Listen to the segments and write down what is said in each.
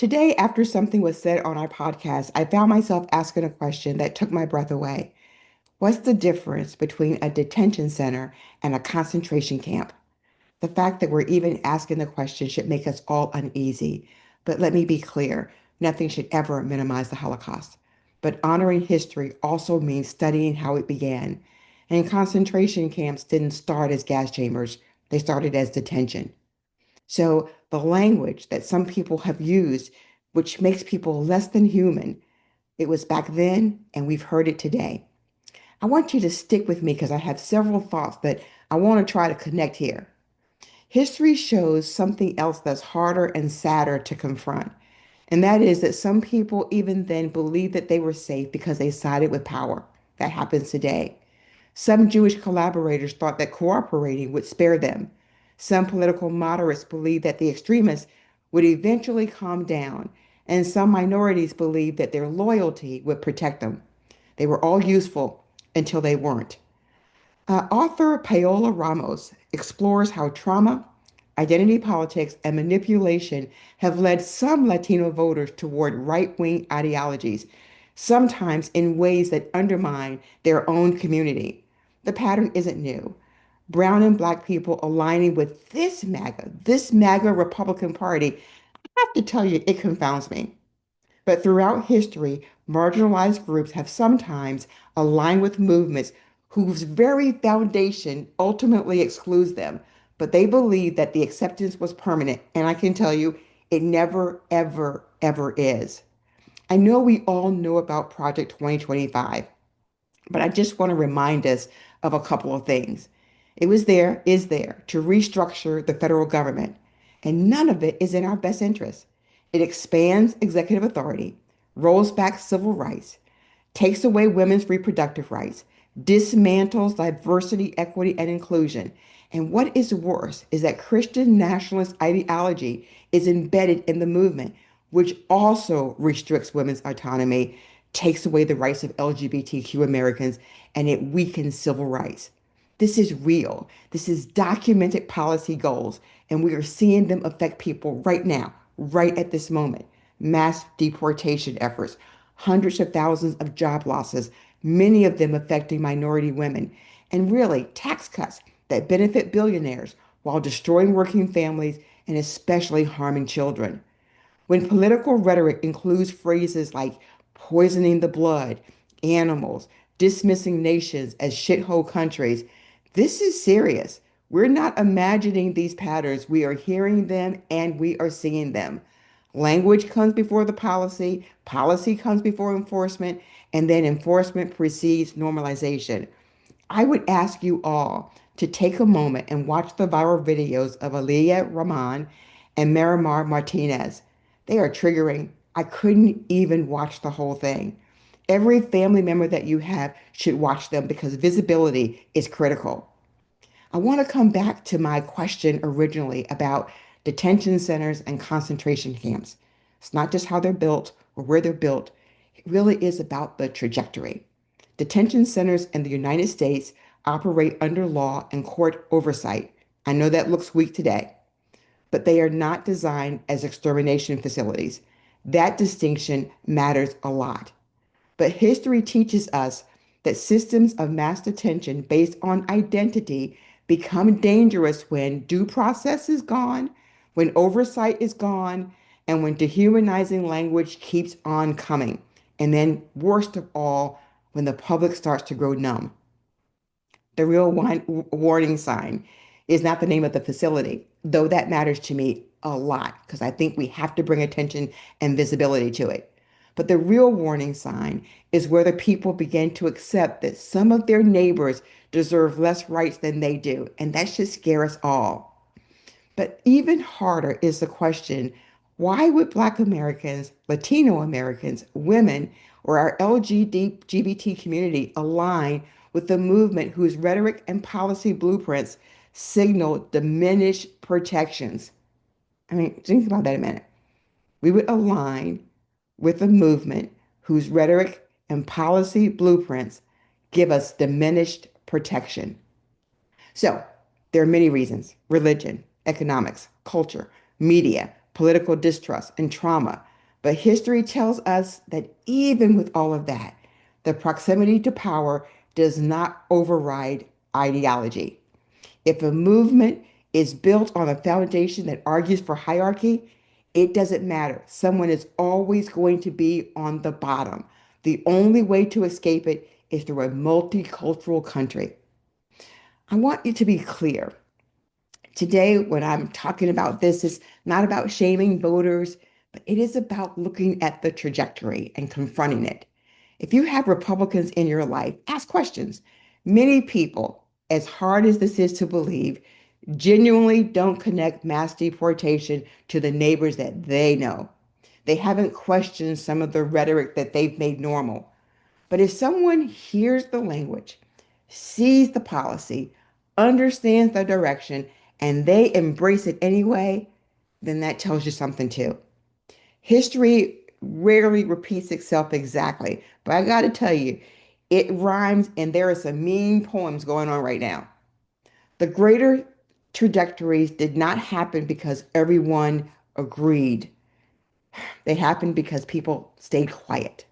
Today, after something was said on our podcast, I found myself asking a question that took my breath away. What's the difference between a detention center and a concentration camp? The fact that we're even asking the question should make us all uneasy. But let me be clear, nothing should ever minimize the Holocaust. But honoring history also means studying how it began. And concentration camps didn't start as gas chambers, they started as detention. So the language that some people have used, which makes people less than human, it was back then and we've heard it today. I want you to stick with me because I have several thoughts that I want to try to connect here. History shows something else that's harder and sadder to confront, and that is that some people even then believed that they were safe because they sided with power. That happens today. Some Jewish collaborators thought that cooperating would spare them. Some political moderates believed that the extremists would eventually calm down, and some minorities believed that their loyalty would protect them. They were all useful until they weren't. Author Paola Ramos explores how trauma, identity politics, and manipulation have led some Latino voters toward right wing ideologies, sometimes in ways that undermine their own community. The pattern isn't new. Brown and Black people aligning with this MAGA Republican Party, I have to tell you, it confounds me. But throughout history, marginalized groups have sometimes aligned with movements whose very foundation ultimately excludes them. But they believe that the acceptance was permanent. And I can tell you, it never, ever, ever is. I know we all know about Project 2025, but I just want to remind us of a couple of things. It was there, is there, to restructure the federal government, and none of it is in our best interest. It expands executive authority, rolls back civil rights, takes away women's reproductive rights, dismantles diversity, equity, and inclusion. And what is worse is that Christian nationalist ideology is embedded in the movement, which also restricts women's autonomy, takes away the rights of LGBTQ Americans, and it weakens civil rights. This is real. This is documented policy goals, and we are seeing them affect people right now, right at this moment. Mass deportation efforts, hundreds of thousands of job losses, many of them affecting minority women, and really tax cuts that benefit billionaires while destroying working families and especially harming children. When political rhetoric includes phrases like poisoning the blood, animals, dismissing nations as shithole countries, this is serious. We're not imagining these patterns. We are hearing them and we are seeing them. Language comes before the policy, policy comes before enforcement, and then enforcement precedes normalization. I would ask you all to take a moment and watch the viral videos of Aaliyah Rahman and Miramar Martinez. They are triggering. I couldn't even watch the whole thing. Every family member that you have should watch them because visibility is critical. I want to come back to my question originally about detention centers and concentration camps. It's not just how they're built or where they're built, it really is about the trajectory. Detention centers in the United States operate under law and court oversight. I know that looks weak today, but they are not designed as extermination facilities. That distinction matters a lot. But history teaches us that systems of mass detention based on identity become dangerous when due process is gone, when oversight is gone, and when dehumanizing language keeps on coming. And then, worst of all, when the public starts to grow numb. The real warning sign is not the name of the facility, though that matters to me a lot because I think we have to bring attention and visibility to it. But the real warning sign is where the people begin to accept that some of their neighbors deserve less rights than they do. And that should scare us all. But even harder is the question, why would Black Americans, Latino Americans, women, or our LGBT community align with the movement whose rhetoric and policy blueprints signal diminished protections? I mean, think about that a minute. We would align with a movement whose rhetoric and policy blueprints give us diminished protection. So there are many reasons: religion, economics, culture, media, political distrust, and trauma. But history tells us that even with all of that, the proximity to power does not override ideology. If a movement is built on a foundation that argues for hierarchy, it doesn't matter. Someone is always going to be on the bottom. The only way to escape it is through a multicultural country. I want you to be clear. Today, when I'm talking about this, it's not about shaming voters, but it is about looking at the trajectory and confronting it. If you have Republicans in your life, ask questions. Many people, as hard as this is to believe, genuinely don't connect mass deportation to the neighbors that they know. They haven't questioned some of the rhetoric that they've made normal. But if someone hears the language, sees the policy, understands the direction, and they embrace it anyway, then that tells you something too. History rarely repeats itself exactly, but I got to tell you, it rhymes, and there are some mean poems going on right now. The greater trajectories did not happen because everyone agreed. They happened because people stayed quiet.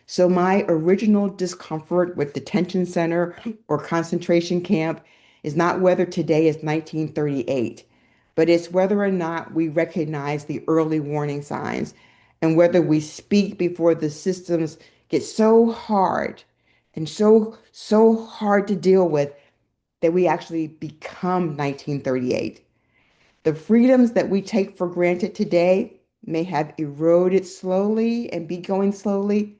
So my original discomfort with detention center or concentration camp is not whether today is 1938, but it's whether or not we recognize the early warning signs and whether we speak before the systems get so hard and so hard to deal with that we actually become 1938. The freedoms that we take for granted today may have eroded slowly and be going slowly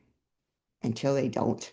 until they don't.